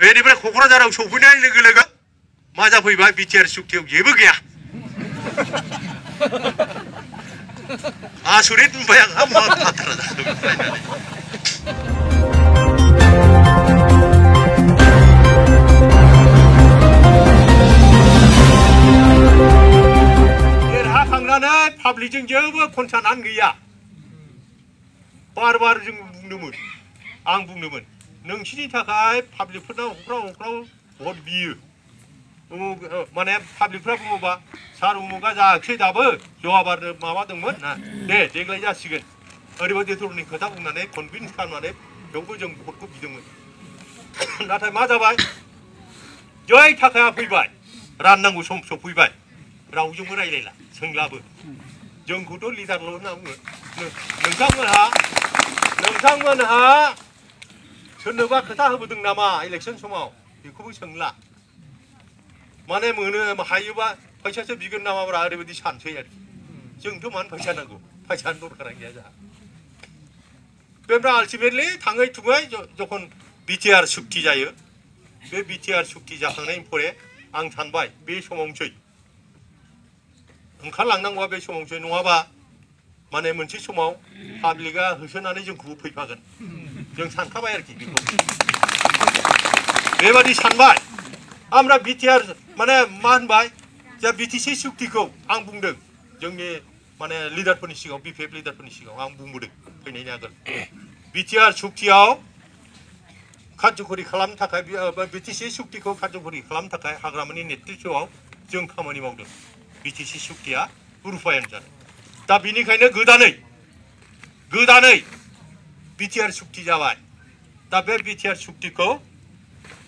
बेनिफ्राय क'क्राझाराव सफैनाय लोगो लोगो मा जाफैबाय बिटिआर सुक्तियाव जेबो गैया आसरित मोनबाय आंहा मा बाथ्रा जाखो फरायनानै देरहाखांनानै पाब्लिकजों जेबो कनसार्नानो गैया बार बार जों बुंदोंमोन आं बुंदोंमोन नोंसिनि थाखाय पाब्लिकफोरनाव हख्राव भट बियो माने पाब्लिकफ्रा बुङोबा सार उमुगा जायाखै दाबो जवाबार माबादोंमोन ना दे देग्लाय जासिगोन ओरैबायदि धरननि खोथा बुंनानै कनभिन्स खालामनानै बेयावबो जों भटखौ बिदोंमोन नाथाय मा जाबाय जै थाखाया फैबाय राननांगौ सम सफैबाय रावजोंबो रायलायला सोंलाबो जोंखौथ' लिडारल' होनना बुङो नोंथांमोनहा सोरनोबा खोथा होबोदों नामा इलेक्सन समाव बेखौबो सोंला माने मोनो हायोबा फैसासो बिगोन नामाब्रा ओरैबायदि सानसै आरो जोंथ' मानो फैसा नांगौ फैसानि दरखारा गैया जोंहा बेनिफ्राय आल्टिमेटलि थाङै थुङै जखन बिटिआर सुक्ति जायो बे बिटिआर सुक्ति जाखांनायनि परे आं सानबाय बे समावनोसै ओंखारलांनांगौआ बे समावसो नङाबा माने मोनसे समाव पाब्लिकआ होसोनानै जोंखौबो फैफागोन जों सानखाबाय आरोखि बेखौ बेबादि सानबाय ओमफ्राय बिटिआर माने मा होनबाय जा बिटिसि सुक्तिखौ आं बुंदों जोंनि माने लिडारफोरनि सिगाङाव बिपिएफ लिडारफोरनि सिगाङाव आं बुंबोदों फैनायनि आगोल बिटिआर सुक्तियाव कार्यकरि खालामनो थाखाय बिटिसि सुक्तिखौ कार्यकरि खालामनो थाखाय हाग्रामानि नेतृत्वआव जों खामानि मावदों बिटिसि सुक्तिया रुपायन जादों दा बेनिखायनो गोदानै बिटिआर सुक्ति जाबाय दा बे बिटिआर सुक्तिखौ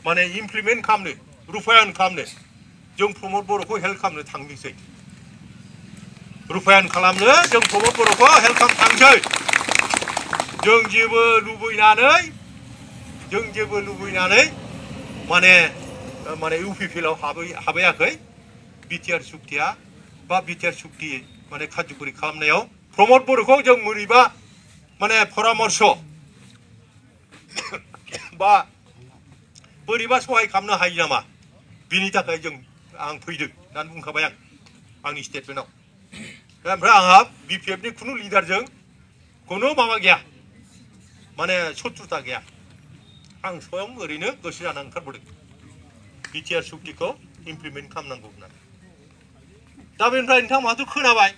माने इमप्लिमेन्ट खालामनो रुपायन खालामनो जों प्रमद बर'खौ हेल्प खालामनो थांनोसै रुपायन खालामनो जों प्रमद बर'खौ हेल्प खालामनो थांसै जों जेबो लुबैनानै माने इउपिपिएलआव हाबैयाखै बिटिआर सुक्तिया बा बिटिआर सुक्ति माने कार्यकरि खालामनायाव प्रमद बर'खौ जों बोरैबा माने परामर्श बा बोरैबा सहाय खालामनो हायो नामा बिनि थाखाय आं फैदों होननानै बुंखाबाय आंनि स्टेटमेन्टआव ओमफ्राय आंहा बिपिएफनि खुनु लिडारजों खुनु माबा गैया माने शत्रुता गैया आं स्वयं ओरैनो गोसो जानानै ओंखारबोदों बिटिआर सुक्तिखौ इमप्लिमेन्ट खालामनांगौ होननानै दा बेनिफ्राय नोंथांमोनहाथ' खोनाबाय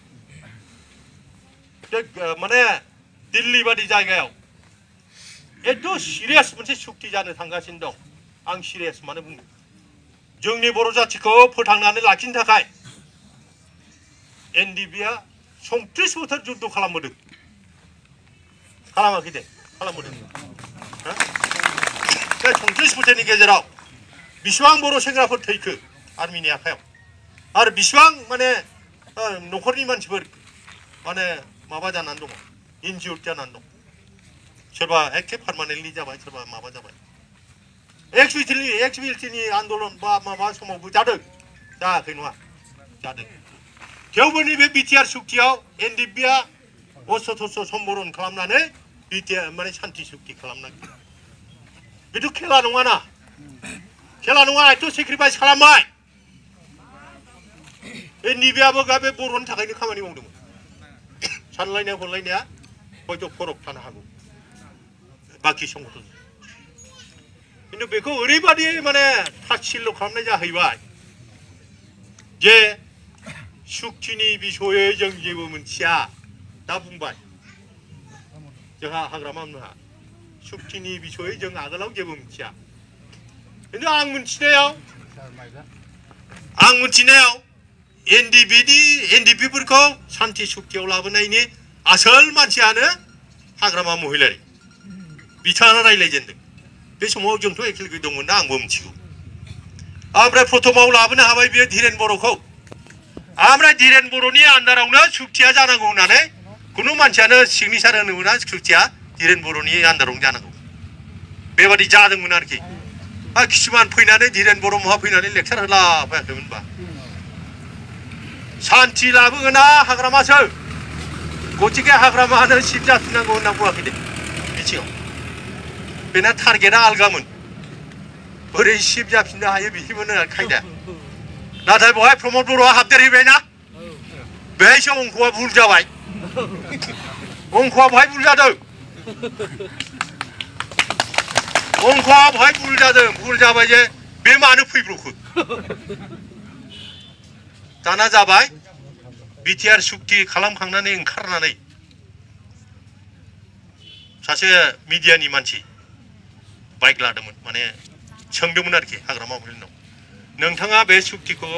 माने दिल्ली बादि जायगायाव एकदम सिरियास मोनसे सुक्ति जानो थांगासिनो दं आं सिरियास मानो बुंदों जोंनि बर' जाथिखौ फोथांनानै लाखिनो थाखाय एनडिएफबिआ 34 बोसोर जुद्ध खालामबोदों खालामाखै दे खालामबोदों बे 34 बोसोरनि गेजेराव बेसेबां बर' सेंग्राफोर थैखो आर्मिनि आखायाव आरो बेसेबां माने न'खरनि मानसिफोर माने माबा जानानै दङ इनजिउर्ड जानानै दं सोरबा एखे पार्मानेन्टलि जाबाय सोरबा माबा जाबाय एक्सबिलिटिनि आन्दलन बा माबा समावबो जादों जायाखै नङा जादों थेवबो नैबे बिटिआर सुक्तियाव एनडिएफबिआ अस्त्र सम्बरन खालामनानै बिटिआर माने सान्ति सुक्ति खालामनांगौ बेथ' खेला नङाना एथ' सेक्रिफाइस खालामबाय एनडिएफबिआबो बे बर'नि थाखायनो खामानि मावदोंमोन सानलायनाय हरलायनाया हयथ' फरक थानो हागौ बाखि संगठन खिन्थु बेखौ ओरैबादि माने थासिल खालामनाय जाहैबाय जे सुक्तिनि बिसयै जों जेबो मोनथिया दा बुंबाय जोंहा हाग्रामा मोनहा सुक्तिनि बिसयै जों आगोलाव जेबो मोनथिया खिन्थु आं मोनथिनायाव एनडिएफबिफोरखौ सान्ति सुक्तियाव लाबोनायनि आसोल मानसियानो हाग्रामा महिलारि बिथाङा रायज्लायजेनदों बे समाव जोंथ' एखेलगे दंमोन ना आंबो मिथिगौ ओमफ्राय प्रथमाव लाबोनो हाबाय बियो धीरेन बर'खौ ओमफ्राय धीरेन बर'नि आन्दारावनो सुक्तिया जानांगौ होननानै खुनु मानसियानो सिगनेचार होनो मोना सुक्तिया धीरेन बर'नि आन्दारावनो जानांगौ बेबादि जादोंमोन आरोखि किसुमान फैनानै धीरेन बर' महा फैनानै लेक्सार होला फैयाखैमोनबा सान्ति लाबोगोना हाग्रामासो गतिके हाग्रामानो सिट जाफिननांगौ होनना बुङाखै दे बिथिङाव बेना टारगेटआ आलगामोन बोरै सिब जाफिननो हायो बिदिमोनो खायदा नाथाय बहाय प्रमद बर'आ हाबदेरहैबायना बेहायसो अंकआ भुल जाबाय अंकआ बहाय भुल जादों अंकआ बहाय भुल जादों भुल जाबाय जे बे मानो फैब्रखो दाना जाबाय बिटिआर सुक्ति खालामखांनानै ओंखारनानै सासे मिडियानि मानसि बाइक लादोंमोन माने सोंदोंमोन आरोखि हाग्रामा महिलारिनाव नोंथाङा बे सुक्तिखौ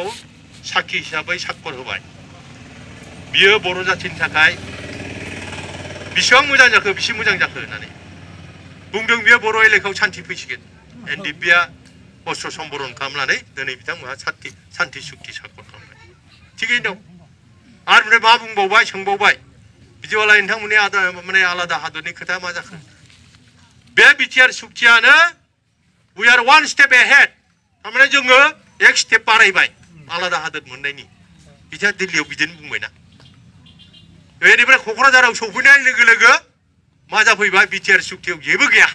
साखि हिसाबै साक्कर होबाय बियो बर' जाथिनि थाखाय बेसेबां मोजां जाखो बेसे मोजां जाखो होननानै बुंदों बियो बर' एलेकायाव सान्थि फैसिगोन एनडिएफबिआ अस्त्र सम्बरन खालामनानै दिनै बिथांमोनहा सान्थि सुक्ति साक्कर खालामबाय थिगैनो दं आरो ओमफ्राय मा बुंबावबाय सोंबावबाय बिदिबालाय नोंथांमोननि माने आलादा हादरनि खोथा मा जाखो बे बिटिआर सुक्तियानो we are one step ahead थारमाने जोङो एक स्टेप बारायबाय आलादा हादर मोननायनि बिथाङा दिल्लीयाव बिदिनो बुंबायना बेनिफ्राय क'क्राझाराव सौफैनाय लोगो लोगो मा जाफैबाय बिटिआर सुक्तियाव जेबो गैया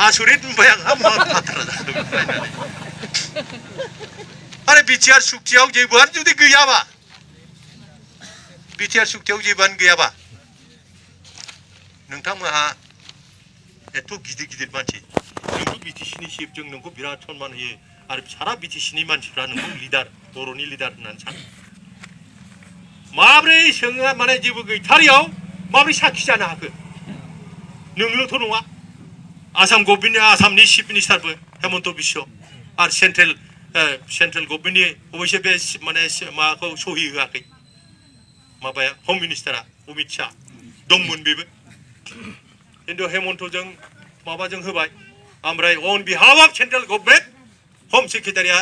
आसरित नुबाय आंहा मा बाथ्रा जादों नायनानै आरो बिटिआर सुक्तियाव जेबोआनो जुदि गैयाबा बिटिआर सुक्तियाव जेबोआनो गैयाबा नोंथांमोनहा एथ' गिदिर गिदिर मानसि नोंखौ बिटिसिनि चिफ जों नोंखौ बिराद सनमान होयो आरो सारा बिटिसिनि मानसिफ्रा नोंखौ लिडार बर'नि लिडार होननानै सानो माब्रै सोङो माने जेबो गैथारियाव माब्रै साखि जानो हाखो नोंल'थ' नङा आसाम गभर्नमेन्टनि आसामनि चिफ मिनिस्टारबो हेमन्त बिश्व आरो सेन्ट्रेल गभर्नमेन्टनि अबयसे बे माने माबाखौ सहि होआखै माबाया हम मिनिस्टारा अमित शाह दंमोन बेबो खिन्थु हेमन्तजों माबाजों होबाय ओमफ्राय on behalf of central government home secretary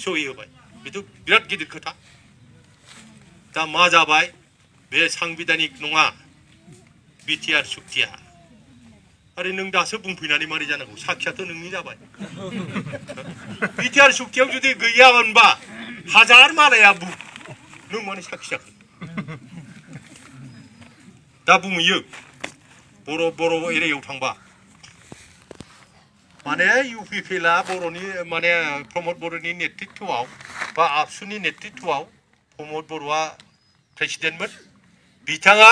सहि होबाय बेथ' बिराद गिदिर खोथा दा मा जाबाय बे सांबिधानिक नङा बिटिआर सुक्तिया आरो नों दासो बुंफैनानै मारै जानांगौ साखियाथ' नोंनि जाबाय बिटिआर सुक्तियाव जुदि गैयामोनबा हाजार मालाया नों माने साखि जाखो दा बुंहैयो बर' एरियायाव थांबा माने इउपिपिएलआ बर'नि माने प्रमद बर'नि नेतृत्वआव बा आबसुनि नेतृत्वआव प्रमद बर'आ प्रेसिडेन्टमोन बिथाङा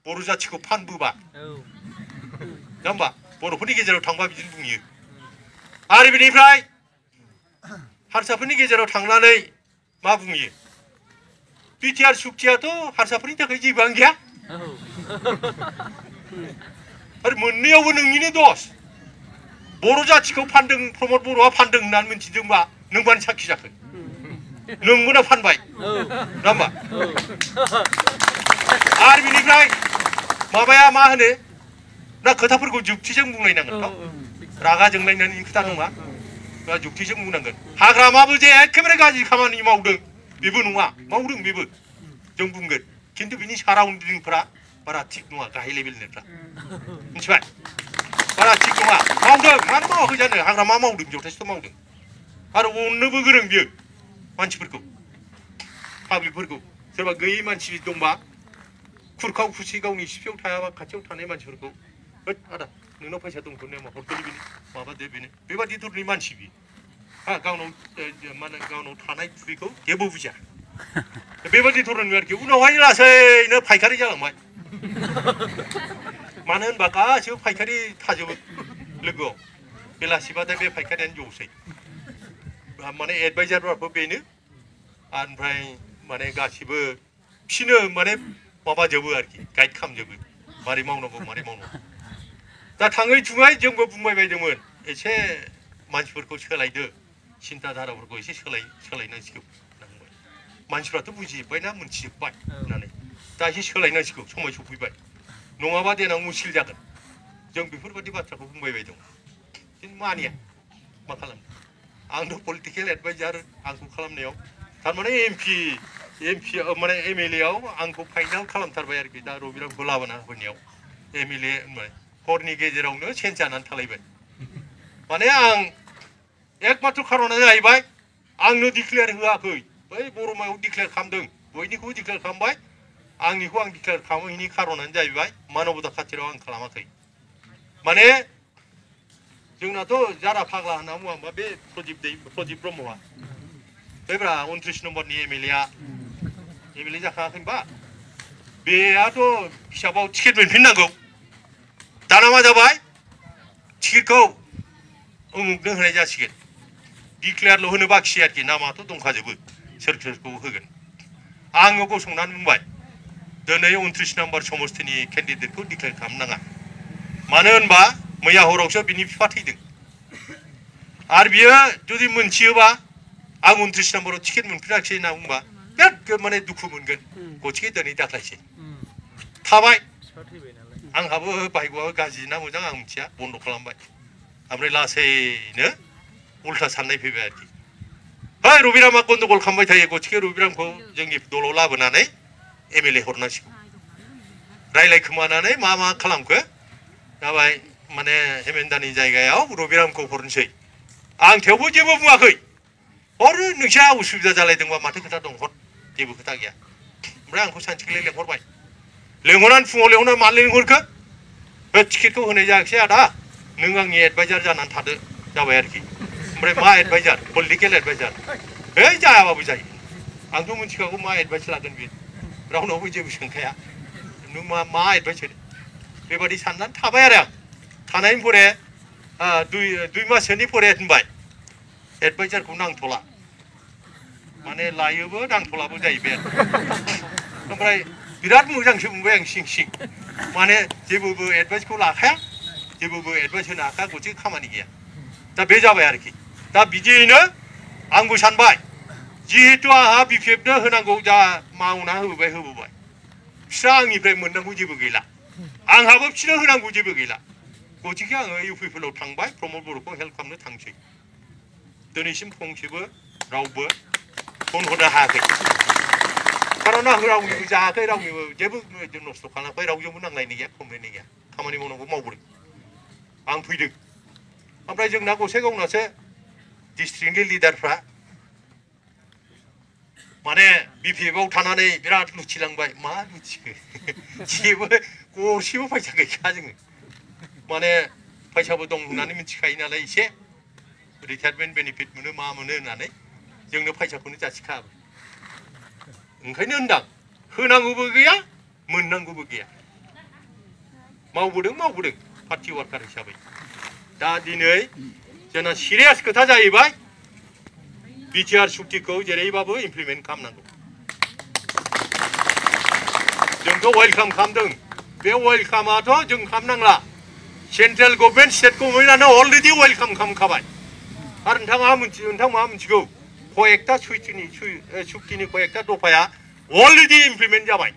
बर' जाथिखौ फानबोबाय नङा होमबा बर'फोरनि गेजेराव थांबा बिदिनो बुङो आरो बिनिफ्राय हारसाफोरनि गेजेराव थांनानै मा बुङो बिटिआर सुक्तियाथ' हारसाफोरनि थाखाय जेबोआनो गैया आरो मोननैयावबो नोंनिनो दस बर' जाथिखौ फानदों प्रमद बर'आ फानदों होननानै मिथिदोंबा नों मानो साखि जाखो नोंबोना फानबाय नङा होमबा आरो बिनिफ्राय माबाया मा होनो ना खोथाफोरखौ जुक्तिजों बुंलायनांगोनथ' रागा जोंलायनायनि खोथा नङा बा जुक्तिजों बुंनांगोन हाग्रामाबो जे एखेबारे गाज्रि खामानि मावदों बेबो नङा मावदों बेबो जों बुंगोन खिन्थु बिनि साराउन्डिंफोरा बारा थिग नङा गाहाय लेभेलनिफ्रा मिथिबाय बारा थिग नङा मावदों मानो मावाखै जानो हाग्रामा मावदों जथेस्थ' मावदों आरो अननोबो गोरों बियो मानसिफोरखौ पाब्लिकफोरखौ सोरबा गैयै मानसि दंबा खुरखाव खुसि गावनि सिफियाव थायाबा खाथियाव थानाय मानसिफोरखौ होद आदा नोंनाव फैसा दंथ' ने हरथ'लै बेनो माबादो बेनो बेबादि धरनि मानसि बियो हा गावनाव माने गावनाव थानाय खुबिखौ जेबो बुजिया बेबादि धरनि आरोखि उनावहाय लासैनो फायखारि जालांबाय मानो होनबा गासिबो फायखारि थाजोबो लोगोआव बेलासिबाथाय बे फायखारियानो जौसै माने एडभाइजारफ्राबो बेनो ओमफ्राय माने गासिबो बिसोरनो माने माबाजोबो आरोखि गाइड खालामजोबो मारै मावनांगौ मारै मावनांगौ दा थाङै थुङै जोंबो बुंबाय बायदोंमोन एसे मानसिफोरखौ सोलायदो सिन्था धाराफोरखौ एसे सोलायनांसिगौ होनना मानसिफ्राथ' बुजिजोब्बायना मोनथिजोब्बाय होननानै दा एसे सोलायनांसिगौ समाय सफैबाय नङाबा देनां मुस्किल जागोन जों बेफोरबायदि बाथ्राखौ बुंबाय बायदों खिन्थु मानिया मा खालामनो आंथ' पलिटिकेल एडभाइजार आंखौ खालामनायाव थारमाने एमपि माने एमएलएआव आंखौ फाइनाल खालामथारबाय आरोखि दा रबिरामखौ लाबोना होनायाव एमएलए हरनि गेजेरावनो चेन्ज जानानै थालायबाय माने आं एकमात्र खारना जाहैबाय आंनो डिक्लेयार होआखै बै बर'मायाव डिक्लेयार खालामदों बयनिखौबो डिक्लेयार खालामबाय आंनिखौ आं डिक्लेयार खालामैनि खारनानो जाहैबाय मानबता खाथिराव आं खालामाखै माने जोंनाथ' जारा फाग्ला होनना बुङा बे प्रदीप ब्रह्मआ बेब्रा 29 नम्बरनि एमएलए जाखाङाखै होनबा बेयाथ' हिसाबाव टिकेट मोनफिननांगौ दाना मा जाबाय टिकेटखौ उमुगनो होनाय जासिगोन डिक्लेयारल' होनो बाखि आरोखि नामाथ' दंखाजोबो सोर सोरखौ होगोन आङो गसंनानै बुंबाय दिनै 29 नम्बर समस्तिनि केन्डिडेटखौ डिक्लेयार खालामनाङा मानो होनबा मैया हरावसो बिनि बिफा थैदों आरो बियो जुदि मोनथियोबा आं 29 नम्बराव टिकेट मोनफिनाखिसै होनना बुंबा बिराद माने दुखु मोनगोन गथिखे दिनै दाख्लायसै थाबाय आंहाबो भाग्यआ गाज्रि ना मोजां आं मिथिया बन्द खालामबाय ओमफ्राय लासैनो उल्था साननाय फैबाय आरोखि है रबिरामा गन्दगल खालामबाय थायो गथिखे रबिरामखौ जोंनि दलाव लाबोनानै एमएलए हरनांसिगौ रायलायखोमानानै मा खालामखो जाबाय माने हेमेन्दानि जायगायाव रबिरामखौ हरनोसै आं थेवबो जेबो बुङाखै हरो नोंस्रा उसुबिदा जालायदोंबा माथो खोथा दं हर जेबो खोथा गैया ओमफ्राय आंखौ सानसेखालि लेंहरबाय लेंहरनानै फुङाव लेंहरनानै मानो लेंहरखो बे टिकेटखौ होनाय जायाखिसै आदा नों आंनि एडभाइजार जानानै थादो जाबाय आरोखि ओमफ्राय मा एडभाइजार पलिटिकेल एडभाइजार है जायाबाबो जायो आंथ' मिथिखागौ मा एडभाइस लागोन बियो रावनावबो जेबो सोंखाया नों मा एडभाइस होनो बेबादि साननानै थाबाय आरो आं थानायनि परे दुइ माससोनि परे होनबाय एडभाइजारखौ नांथ'ला माने लायोबो नांथ'लाबो जाहैबाय ओमफ्राय बिराद मोजांसो मोनबाय आं सिं सिं माने जेबोबो एडभाइसखौ लाखाया जेबोबो एडभाइस होनो हाखाया गथिखे खामानि गैया दा बे जाबाय आरोखि दा बिदियैनो आंबो सानबाय जिहेतु आंहा बिपिएफनो होनांगौ जा मावना होबोबाय बिस्रा आंनिफ्राय मोननांगौ जेबो गैला आंहाबो बिसोरनो होनांगौ जेबो गैला गथिखे आङो इउपिपिएलआव थांबाय प्रमद बर'खौ हेल्प खालामनो थांसै दिनैसिम फंसेबो रावबो फन हरनो हायाखै खारन आं रावनिबो जायाखै रावनिबो जेबो नस्थ' खालामाखै रावजोंबो नांलायनाय गैया खमलायनाय गैया खामानि मावनांगौ मावबोदों आं फैदों ओमफ्राय जोंना गसाइगावनासो डिस्ट्रिक्टनि लिडारफ्रा माने बिपिएफआव थानानै बिराद लुथिलांबाय मा लुथिखो जेबो गरसेबो फैसा गैखा जोङो माने फैसाबो दं होननानै मिथिखायो नालाय एसे रिटायारमेन्ट बेनिफिट मोनो मा मोनो होननानै जोंनो फैसाखौनो जासिखाबो ओंखायनो होनदां होनांगौबो गैया मोननांगौबो गैया मावबोदों पार्टि वार्कार हिसाबै दा दिनै जोंना सिरियास खोथा जाहैबाय बिटिआर सुक्तिखौ जेरैबाबो इमप्लिमेन्ट खालामनांगौ जोंथ' वेलकाम खालामदों बे वेलकामाथ' जों खालामनांला सेन्ट्रेल गभर्नमेन्ट स्टेट गभर्नमेन्टआनो अलरेडि वेलकाम खालामखाबाय आरो नोंथाङा मिथिगौ कयेकथा सुक्तिनि कयेकथा दफाया अलरेडि इमप्लिमेन्ट जाबाय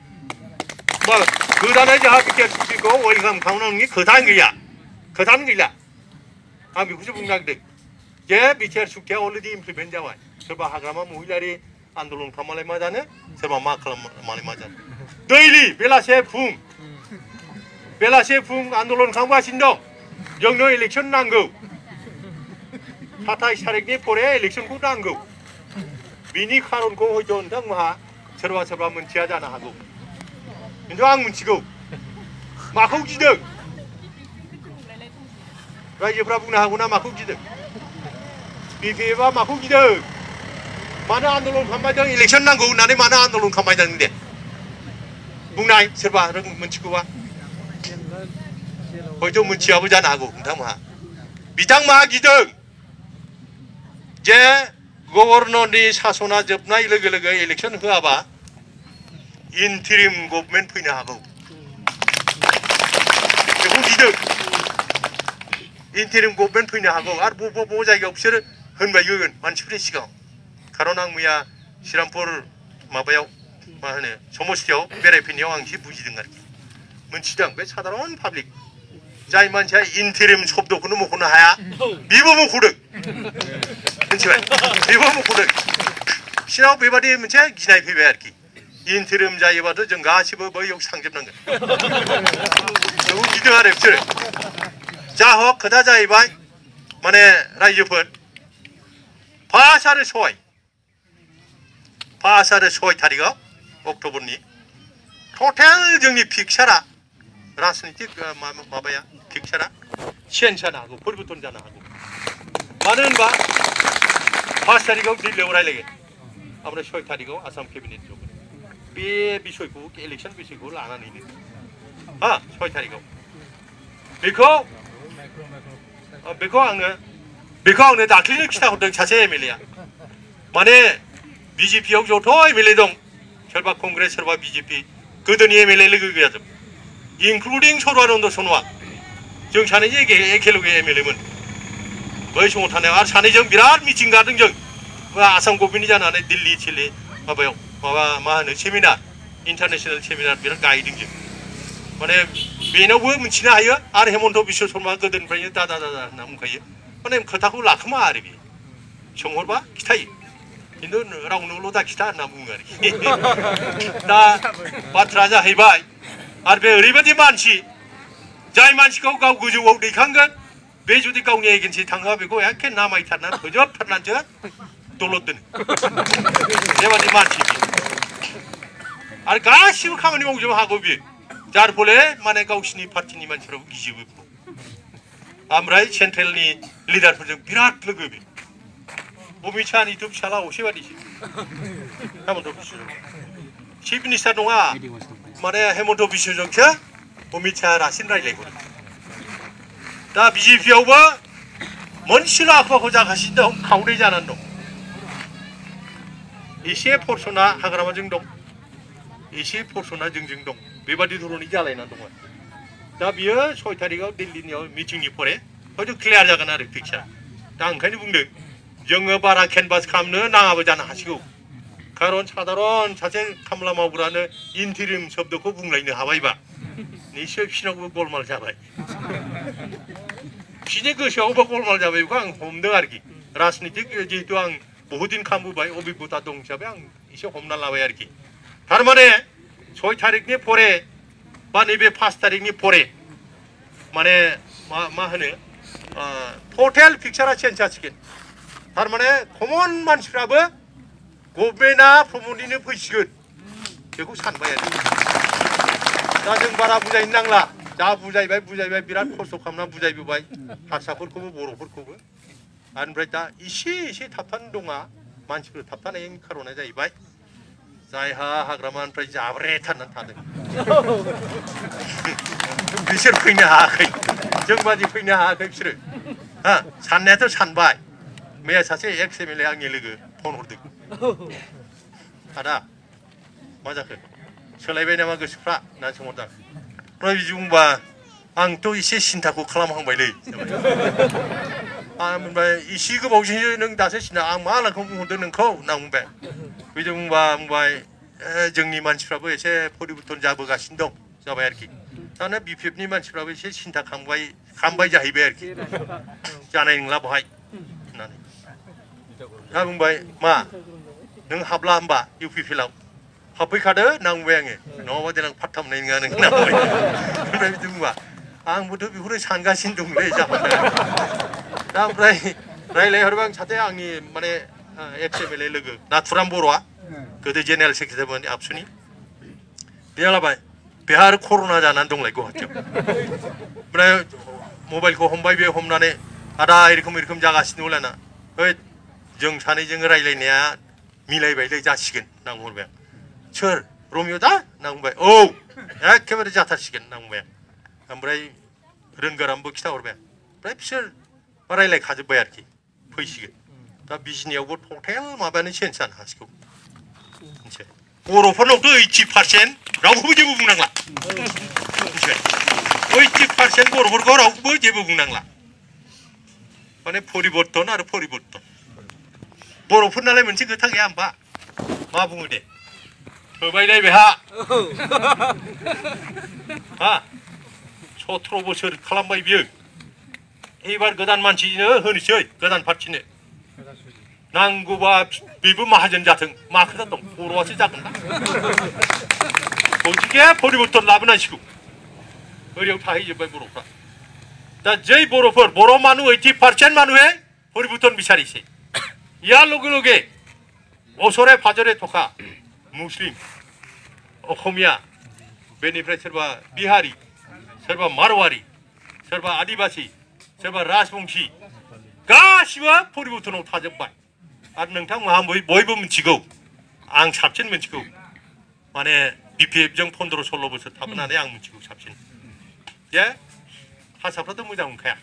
गोदानै जोंहा बिटिआर सुक्तिखौ वेलकाम खालामनांगौनि खोथायानो गैला आं बेखौसो बुंनो नागिरदों जे बिटिआर सुक्तिया अलरेडि इमप्लिमेन्ट जाबाय सोरबा हाग्रामा महिलारि आन्दलन खालामबालाय मा जानो सोरबा मा खालामबालाय मा जानो दैलि बेलासे फुं आन्दलन खालामगासिनो दं जोंनो इलेक्सन नांगौ 27 तारिखनि परे इलेक्सनखौ नांगौ बिनि खारनखौ हयथ' नोंथांमोनहा सोरबा मोनथिया जानो हागौ खिन्थु आं मिथिगौ माखौ गिदों रायजोफ्रा बुंनो हागौ ना माखौ गिदों बिपिएफआ माखौ गिदों मानो आन्दलन खालामबायदों इलेक्सन नांगौ होननानै मानो आन्दलन खालामबायदों दे बुंनाय सोरबा मिथिगौबा हयथ' मिथियाबो जानो हागौ बिथांमोनहा गिदों जे गभर्नरनि सासना जोबनाय लोगो लोगो इलेक्सन होआबा इन्टारिम गभर्नमेन्ट फैनो हागौ बेखौ गिदों इन्टारिम गभर्नमेन्ट फैनो हागौ आरो बबेबा जायगायाव बिसोर होनबायगोन मानसिफोरनि सिगाङाव खारन आं मैया श्रीरामपुर माबायाव मा होनो समस्तियाव बेरायफैनायाव आं एसे बुजिदों आरोखि मोनथिदों बे साधारन पाब्लिक जाय मानसिया इन्टारिम शब्दखौनो मख'नो हाया बेबो मख'दों मिथिबाय बेबो मख'दों बिसोरनाव बेबादि मोनसे गिनाय फैबाय आरोखि इन्टारिम जायोबाथ' जों गासिबो बैयाव थांजोबनांगोन बेखौ गिदों आरो बिसोरो जा हक खोथा जाहैबाय माने रायजोफोर 5 आरो 6 तारिखआव अक्ट'बरनि टटेल जोंनि पिक्सारा राजनितिक माबाया पिक्चारा चेन्ज जानो हागौ परिबर्तन जानो हागौ मानो होनबा 5 तारिखआव दिल्लीयाव रायलायगोन ओमफ्राय 6 तारिखआव आसाम केबिनेट जगोन बे बिषयखौ इलेक्सन बिषयखौ लानानैनो हा 6 तारिखआव बेखौ आंनो दाख्लैनो खिथाहरदों सासे एमएलए आ माने बिजेपियाव जथ' एमएलए दं सोरबा कंग्रेस सोरबा बिजेपि गोदोनि एमएलए लोगो गैयाजोब इंक्लुडिं सर्बानन्द सन'वाल जों सानैजों एखे लगे एमएलए मोन बै समाव थानायाव आरो सानैजों बिराद मिटिं गादों जों आसाम गभर्नमेन्टनि जानानै दिल्ली सिले माबायाव मा होनो सेमिनार इन्टारनेशनेल सेमिनार बिराद गायदों जों माने बेनावबो मिथिनो हायो आरो हेमन्त बिश्व शर्मा गोदोनिफ्रायनो दादा होनना बुंखायो माने खोथाखौ लाखोमा आरो बे सोंहरबा खिथायो खिन्थु रावनोल' दा खिथा होनना बुङो आरोखि दा बाथ्रा जाहैबाय आरो बे ओरैबायदि मानसि जाय मानसिखौ गाव गोजौआव दैखांगोन बे जुदि गावनि एगेन्सि थाङोबा बेखौ एखे नामायथारनानै फोजोबथारनानैसो दलद दोनो बेबादि मानसि आरो गासिबो खामानि मावजोबनो हागौ बियो जार फले माने गावसिनि पार्टिनि मानसिफ्राबो गिजोबो ओमफ्राय सेन्ट्रेलनि लिडारफोरजों बिराद लोगो बे अमित शाहनिथ' फिसाला असे बादिसो हेमन्त बिश्व चिफ मिनिस्टार नङा माने हेमन्त बिश्वजोंसो अमित शाह रासिन रायलायहरो दा बिजेपियावबो मोनसेल' आखुवाखौ जागासिनो दं खावनै जानानै दं एसे पर्सना हाग्रामाजों दं एसे पर्सना जोंजों दं बेबादि धरननि जालायनानै दं दा बियो 6 तारिखआव दिल्लीनियाव मिटिंनि परे हयथ' क्लियार जागोन आरो पिक्चार दा ओंखायनो बुंदों जोङो बारा केनभास खालामनो नाङाबो जानो हासिगौ खारन साधारन सासे खामला मावग्रानो इन्टिरिम शब्दखौ बुंलायनो हाबायबा निश्चय बिसिनावबो गलमाल जाबाय बिसिनि गोसोआवबो गलमाल जाबाय बेखौ आं हमदों आरोखि राजनितिक जिहेतु आं बहुद दिन खालामबोबाय अभिज्ञता दं हिसाबै आं एसे हमना लाबाय आरोखि थारमाने 6 तारिखनि परे बा नैबे 5 तारिखनि परे माने मा होनो टटेल पिक्चारा चेन्ज जासिगोन थारमाने कमन मानसिफ्राबो गभर्नमेन्टआ प्रमदिनो फैसिगोन बेखौ सानबाय आरो दा जों बारा बुजायनो नांला जा बुजायबाय बिराद खस्थ' खालामना बुजायबोबाय हारसाफोरखौबो बर'फोरखौबो ओमफ्राय दा एसे थाबथानो दङा मानसिफोर थाबथानायनि खारना जाहैबाय जायहा हाग्रामानिफ्राय जाब्रेथारनानै थादों बिसोर फैनो हायाखै जों बादि फैनो हायाखै बिसोरो हा साननायाथ' सानबाय मैया सासे एक्स एमएलए आंनि लोगो फन हरदों आदा मा जाखो सोलायबाय नामा गोसोफ्रा होनना सोंहरदां ओमफ्राय बिदि बुंबा आंथ' एसे सिन्थाखौ खालामहांबायलै आं बुंबाय एसे गोबावजोंसो नों दासो सिन्था आं मा लाखौ बुंहरदों नोंखौ होनना बुंबाय बिदि बुंबाय जोंनि मानसिफ्राबो एसे परिबर्तन जाबोगासिनो दं जाबाय आरोखि दाना बिपिएफनि मानसिफ्राबो एसे सिन्था खालामबाय जाहैबाय आरोखि जानाय नंला बहाय होननानै दा बुंबाय मा नों हाबला होमबा इउपिपिएलआव हाबफैखादो होनना बुंबाय आङो नङाबा देनां फात्ता मोननाय नङा नों होनना बुंबाय ओमफ्राय बिदि बुंबा आंबोथ' बेखौनो सानगासिनो दंलै जाबाय दा ओमफ्राय रायलायहरबाय आं साथे आंनि माने एक्स एमएलए लोगो नाथुराम बर'आ गोदो जेनेरेल सेक्रेटारिमोन आबसुनि बेहा लाबाय बेहा आरो कर'ना जानानै दंलाय गुवाहाटियाव ओमफ्राय मबाइलखौ हमबाय बे हमनानै आदा एरखम जागासिनो होनलायना ओइ जों सानैजों रायलायनाया मिलायबायलै जासिगोन होनना बुंहरबाय आं सोर रमिय दा होनना बुंबाय औ एखेबारे जाथारसिगोन होनना बुंबाय आं ओमफ्राय रोंगोरामबो खिथाहरबाय आं ओमफ्राय बिसोर रायलायखाजोब्बाय आरोखि फैसिगोन दा बिजनियावबो टटेल माबायानो चेन्ज जानो हासिगौ मिथिबाय बर'फोरनावथ' 80% रावखौबो जेबो बुंनांला मिथिबाय 80% बर'फोरखौ रावखौबो जेबो बुंनांला माने परिबर्तन आरो परिबर्तन बर'फोरनालाय मोनसे खोथा गैया होमबा मा बुङो दे होबायलाय बेहा हा 17 बोसोर खालामबाय बियो एबार गोदान मानसिनो होनोसै गोदान पार्टिनो नांगौबा बेबो माहाजोन जाथों मा खोथा दं बर'आसो जागोन ना गतिके परिबर्तन लाबोनांसिगौ ओरैयाव थाहैजोब्बाय बर'फ्रा दा जै बर' মানুহ 80% মানুহে परिबर्तन বিচাৰিছে ইয়াৰ লগে লগে ওচৰে পাজৰে থকা মুছলিম অসমীয়া बेनिफ्राय सोरबा बिहारी सोरबा मारवारि सोरबा आदिबासि सोरबा राजबंशी गासिबो परिबर्तनाव थाजोब्बाय आरो नोंथांमोनहा बयबो मिथिगौ आं साबसिन मिथिगौ माने BPF जों 15-16 बोसोर थाबोनानै आं मिथिगौ साबसिन जे हारसाफ्राथ' मोजां मोनखाया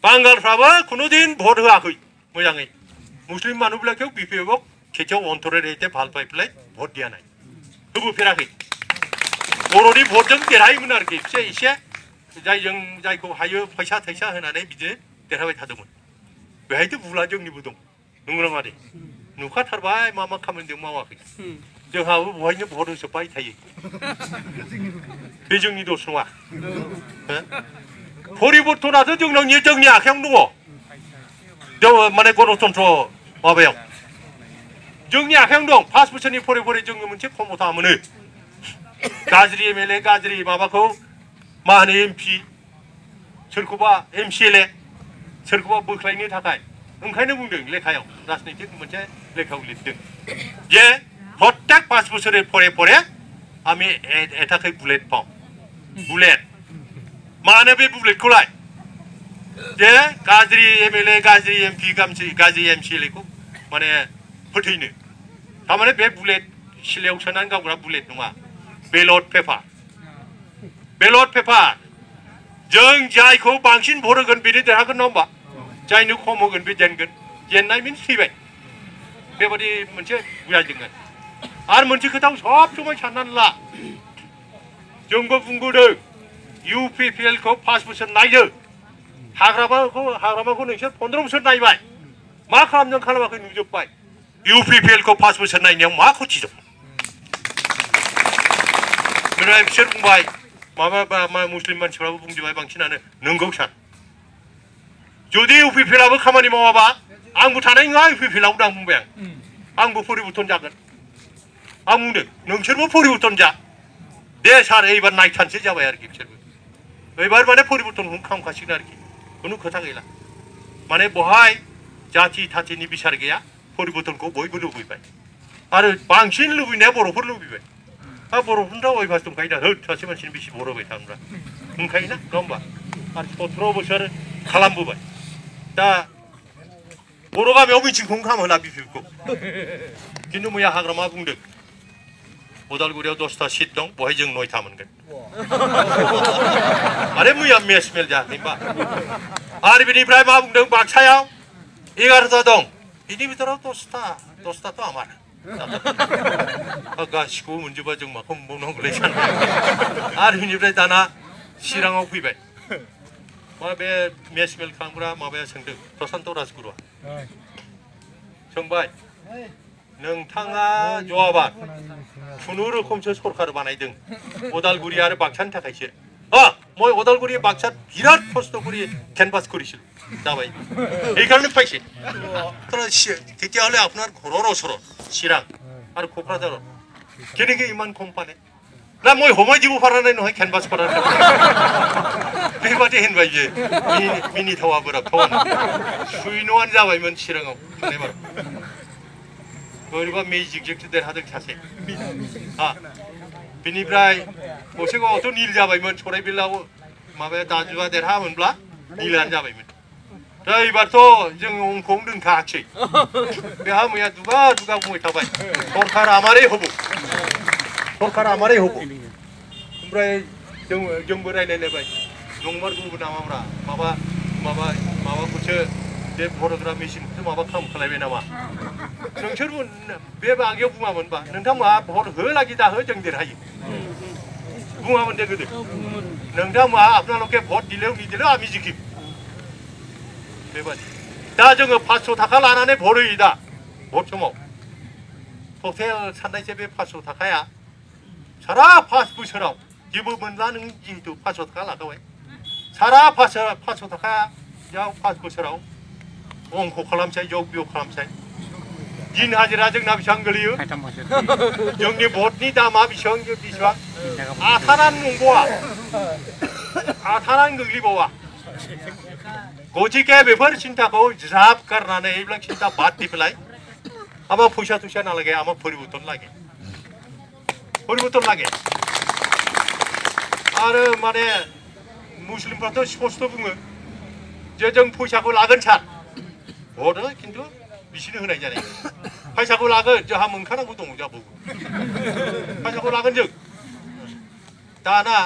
बांगालफ्राबो खुनुदिन भट होआखै मोजाङै मुस्लिम मानुब्लाखौ BPF आव खेथियाव अन्तरे रहते ভাল পাই পেলাই ভোট দিয়া নাই होबोफेराखै बर'नि भटजों देरहायोमोन आरोखि एसे जायखौ हायो फैसा थाइसा होनानै बिदिनो देरहाबाय थादोंमोन बेहायथ' बुला जोंनिबो दं नंगौ नङा दे नुखाथारबाय मा खामानि दं मावाखै जोंहाबो बहायनो भट होजोब्बाय थायो बे जोंनि दस नङा परिबर्तनाथ' जोंनि आखायावनो दङ माने गणतन्त्र माबायाव जोंनि आखायावनो दं 5 बोसोरनि फरे जोङो मोनसे क्षमता मोनो गाज्रि MLA गाज्रि माबाखौ मा होनो MP सोरखौबा MCLA सोरखौबा बोख्लायनो थाखाय ओंखायनो बुंदों लेखायाव राजनितिक मोनसे लेखायाव लिरदों जे प्रत्येक 5 बोसोर फरे आमी एटाखै बुलेट पाও बुलेट मानो बे बुलेटखौलाय जे गाज्रि MLA गाज्रि MP गाज्रि MCLA खौ माने फोथैनो थारमाने बे बुलेट सिलायाव सोनानै गावग्रा बुलेट नङा बेलट पेपार जों जायखौ बांसिन भट होगोन बेनो देरहागोन नङा होमबा जायनो खम होगोन बे जेननाय मिन्स थैबाय बेबादि मोनसे बुजायदों आरो मोनसे खोथाखौ सब समाय साननानै ला जोंबो बुंबोदों UPPL खौ 5 बोसोर नायदो हाग्रामाखौ नोंसोर 15 बोसोर नायबाय मा खालामदों खालामाखै नुजोब्बाय UPPL खौ 5 बोसोर नायनायाव मा खथि दं ओमफ्राय बिसोर बुंबाय माबा मुस्लिम मानसिफ्राबो बुंजोबबाय बांसिनानो नंगौ सार जुदि UPPL आबो खामानि मावाबा आंबो थानाय नङा UPPL आव आं बुंबाय आंबो परिबर्तन जागोन आं बुंदों नोंसोरबो परिबर्तन जा दे सार एबार नायथानसै जाबाय आरोखि बिसोरबो एबार माने परिबर्तनखौ खालामखासिगोन आरोखि खुनु खोथा गैला माने बहाय जाति थातिनि बिसार गैया परिबर्तनखौ बयबो लुबैबाय आरो बांसिन लुबैनाया बर'फोर लुबैबाय बर'फोरना अयभास दंखायो दा सासे मानसिनि बेसे बर' होबाय थाग्रा दंखायोना नङा होमबा आरो 17 बोसोर खालामबोबाय दा बर' गामियाव मिथिंखौनो खालामहोला BPF खौ खिन्थु मैया हाग्रामा बुंदों उदालगुरियाव 10टा सिट दं बहाय जों 9टा मोनगोन आरे मैया मेल जायाखैबा आरो बेनिफ्राय मा बुंदों बाक्सायाव 11टा दं बिनि बिथोराव 10टाथ' आमार गासिखौबो मोनजोबा जों माखौ मोनबावनांगौलै सानबाय आरो बेनिफ्राय दाना चिराङाव फैबाय मा बे मेल खालामग्रा माबाया सोंदों प्रशान्त राजगुरुआ सोंबाय नोंथाङा जवाबा खुनुरोखोमसो सरकार बानायदों उदालगुरि आरो बाक्सानि थाखायसो মই ওদালগুৰি বাক্সাত বিরাট কষ্ট কৰি ক্যানভাস কৰিছিল যাবাই এই কাৰণে পাইছে তেতিয়াহ'লে আপোনাৰ ঘৰৰ ওচৰত চিৰাং আৰু কোকৰাঝাৰত কেনেকৈ ইমান কম পালে না মই সময় দিব পৰা নাই নহয় ক্যানভাস কৰাৰ बेबादि होनबाय जे मिनिथावा बोराब थावा सुइनोआनो जाबायमोन चिराङाव थांनायबार बोरैबा मेजिकजोंसो देरहादों सासे बिनिफ्राय गसाइगावआवथ' नील जाबायमोन सराइबिलाव माबाया दाजुआ देरहामोनब्ला नीलानो जाबायमोन दा एबारथ' जों अंकआवनो दोनखायाखिसै बेहा मैया दुगा बुंबाय थाबाय सरकार आमारै हबो ओमफ्राय जोंबो रायलायलायबाय नंमारगौबो नामाब्रा माबाखौसो बे भट मेसिनखौसो माबा खालामखालायबाय नामा नोंसोरबो बे बागैयाव बुङामोनबा नोंथांमोनहा भट होलागि दाहो जों देरहायो बुङामोन दे गोदो नोंथांमोनहा आपनालोके भट दिलेও निदिलेও आमी जिखिम बेबादि दा जोङो 500 थाखा लानानै भट होयो दा भट समाव टटेल साननायसो बे 500 थाखाया सारा 5 बोसोराव जेबो मोनला नों जिहेतु 500 थाखा लाखाबाय सारा 500 थाखायाव 5 बोसोराव अंक खालामसै जग बियोग खालामसै दिन हाजिरा जोंना बेसेबां गोलैयो जोंनि भटनि दामा बेसेबां आथानानो नंबावा आथानानो गोग्लैबावा गतिके बेफोर सिन्ताखौ ज्राब गारनानै এইবিলাক চিন্তা বাদ দি পেলাই আমার পয়সা টুইসা না লাগে আমার পরিবর্তন লাগে आरो माने मुस्लिमफ्राथ' स्पष्ट बुङो जे जों फैसाखौ लागोन सार हरो खिन्थु बिसोरनो होनाय जानाय फैसाखौ लागोन जोंहा मोनखानांगौ दङ जाबावो फैसाखौ लागोन जों दाना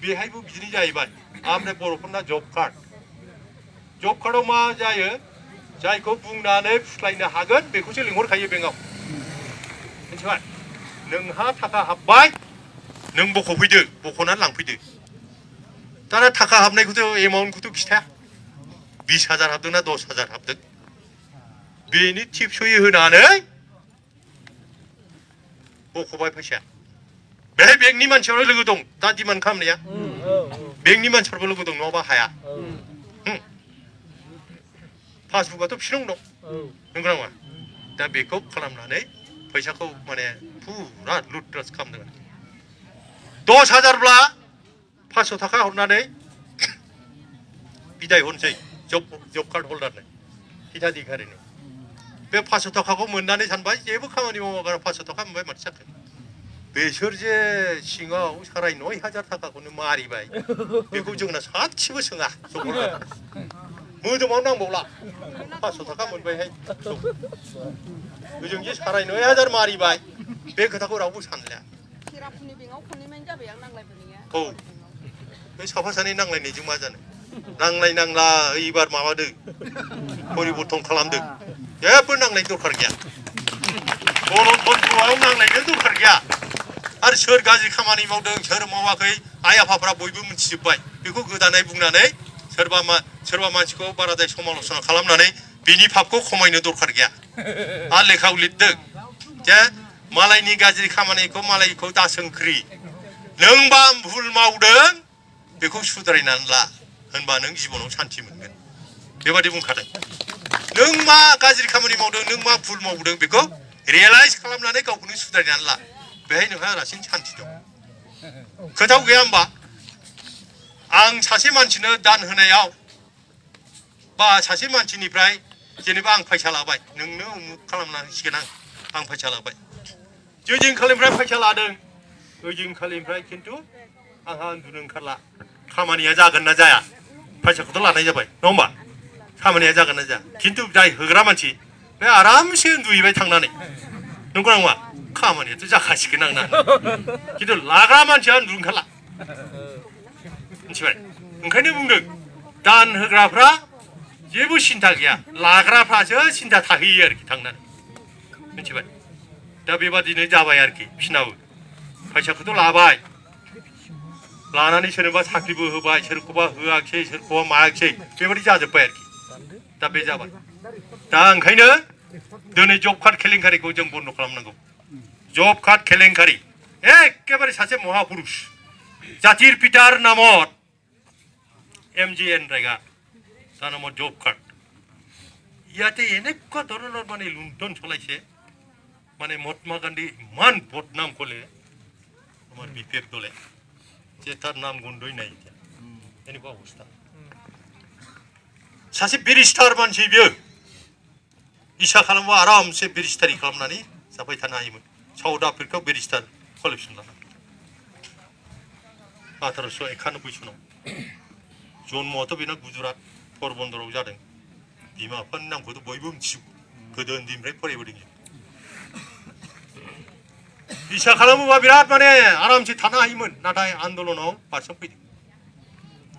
बेहायबो बिदिनो जाहैबाय ओमफ्राय बर'फोरना जब कार्डआव मा जायो जायखौ बुंनानै फुस्लायनो हागोन बेखौसो लिंहरखायो बेंकआव मिथिबाय नोंहा थाखा हाबबाय नों बख'फैदो बख'नानै लांफैदो दाना थाखा हाबनायखौथ' एमाउन्टखौथ' खिथाया 20,000 हाबदोंना 10,000 हाबदों बेनि टिपस'यै होनानै बख'बाय फैसाया बेहाय बेंकनि मानसिफोरा लोगो दं दा डिमान्ड खालामनाया बेंकनि मानसिफोरबो लोगो दं नङाबा हाया पासबुकआथ' बिसिनाव दं नंगौ नामा दा बेखौ खालामनानै फैसाखौ माने फुरा लुटराज खालामदों 10,000ब्ला 500 थाखा हरनानै बिदाय हरनोसै जब कार्ड हल्डारनो हिताधिकारिनो बे 500 थाखाखौ मोननानै सानबाय जेबो खामानि मावागारा 500 थाखा मोनबाय माथो जाखो बेसोर जे सिङाव 9,500 थाखाखौनो मारिबाय बेखौ जोंना सासेबो सोङा मोदोमाव नांबावला 500 थाखा मोनबायहाय ओजों जे 9,500 मारिबाय बे खोथाखौ रावबो सानलिया औ बे साफा सानै नांलायनायजों मा जानो नांला एबार माबादो परिबर्तन खालामदो जेबो नांलाय दरखार गैया गणतन्त्रआव नांलायनो दरखार गैया आरो सोर गाज्रि खामानि मावदों सोर मावाखै आइ आफाफ्रा बयबो मिथिजोब्बाय बेखौ गोदानै बुंनानै सोरबा मानसिखौ बाराद्राय समाल'सना खालामनानै बिनि पापखौ खमायनो दरखार गैया आरो लेखायाव लिरदों जे मालायनि गाज्रि खामानिखौ मालायखौ दासोंख्रि नोंबा भुल मावदों बेखौ सुद्रायनानै ला होनबा नों जिबनाव सान्थि मोनगोन बेबादि बुंखादों नों मा गाज्रि खामानि मावदों नों मा भुल मावदों बेखौ रियेलाइज खालामनानै गावखौनो सुद्रायनानै ला बेहाय नोंहा रासिन सान्थि दं खोथाव गैया होमबा आं सासे मानसिनो दान होनायाव बा सासे मानसिनिफ्राय जेनेबा आं फैसा लाबाय नोंनो उमुक खालामना होसिगोन आं फैसा लाबाय जोंखालिनिफ्राय फैसा लादों ओइदिनखालिनिफ्राय खिन्थु आंहा उन्दुनो ओंखारला खामानिया जागोन ना जाया फैसाखौथ' लानाय जाबाय नङा होमबा खामानिया जागोन ना जाया खिन्थु जाय होग्रा मानसि बे आरामसे उन्दुहैबाय थांनानै नंगौ नङा खामानियाथ' जाखासिगोन आंना खिन्थु लाग्रा मानसिया उन्दुनो ओंखारला मिथिबाय ओंखायनो बुंदों दान होग्राफ्रा जेबो सिन्था गैया लाग्राफ्रासो सिन्था थाहैयो आरोखि थांनानै मिथिबाय दा बेबादिनो जाबाय आरोखि बिसिनाबो फैसाखौथ' लाबाय लानानै सोरनोबा साख्रिबो होबाय सोरखौबा होआखिसै सोरखौबा मायाखिसै बेबादि जाजोब्बाय आरोखि दा बे जाबाय दा ओंखायनो दिनै जब कार्ड केलेंकारिखौ जों बन्द' खालामनांगौ जब कार्ड केलेंकारि एखेबारे सासे महापुरुष জাতির পিতার নামত MGN রেগা তার নামত জব কার্ড ইয়াতে এনেকুৱা ধৰণৰ মানে লুণ্ঠন চলাইছে মানে মহাত্মা গান্ধী ইমান বদনাম ক'লে আমাৰ বিপেক দলে যে তার নাম গন্ধই নাই এতিয়া এনেকুৱা অৱস্থা सासे बेरिस्टार मानसि बियो इसा खालामबा आरामसे बेरिस्टारि खालामनानै जाबाय थानो हायोमोन साउथ आफ्रिकायाव बेरिस्टार क्वालिफिकेसन लाना 1891 सनाव जन्मआथ' बेना गुजरात परबन्दराव जादों बिमा बिफानि नामखौथ' बयबो मिथिगौ गोदो उन्दैनिफ्राय फरायबोदों इसा खालामोबा बिराद माने आरामसे थानो हायोमोन नाथाय आन्दलनाव बारसोमफैदों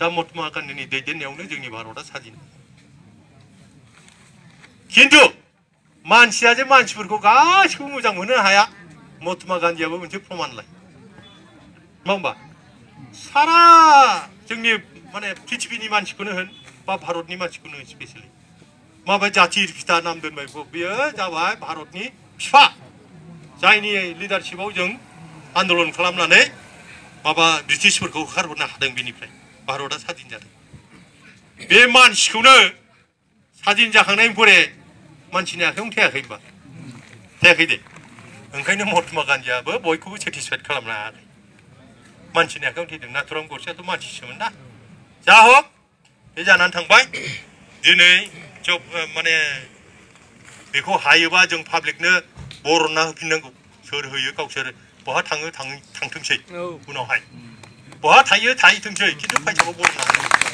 दा महात्मा गान्धीनि दैदेननायावनो जोंनि भारतआ सादिन खिन्थु मानसिया जे मानसिफोरखौ गासिखौबो मोजां मोननो हाया महात्मा गान्धीयाबो मोनसे प्रमानलाय नङा होमबा सारा जोंनि माने पृथिबिनि मानसिखौनो होन बा भारतनि मानसिखौनो होन स्पेसियेलि माबायदि जाथिर फिथा नाम दोनबाय बेयो जाबाय भारतनि फिफा जायनि लिडारशिपआव जों आन्दलन खालामनानै माबा ब्रिटिशफोरखौ होखारहरनो हादों बेनिफ्राय भारतआ सादिन जादों बे मानसिखौनो सादिन जाखांनायनि परे मानसिनि आखायावनो थायाखै होनबा थायाखै दे ओंखायनो महात्मा गान्धीयाबो बयखौबो सेटिसफाइड खालामनो हायाखै मानसिनि आखायाव थैदों नाथुराम गडसेयाथ' मानसिसोमोन ना जा हक बे जानानै थांबाय दिनै जब माने बेखौ हायोबा जों पाब्लिकनो बरनना होफिननांगौ सोर होयो गावसोर बहा थाङो थांथोंसै उनावहाय 뭐 다이어 다이 등저 기도 파이 잡아보는 거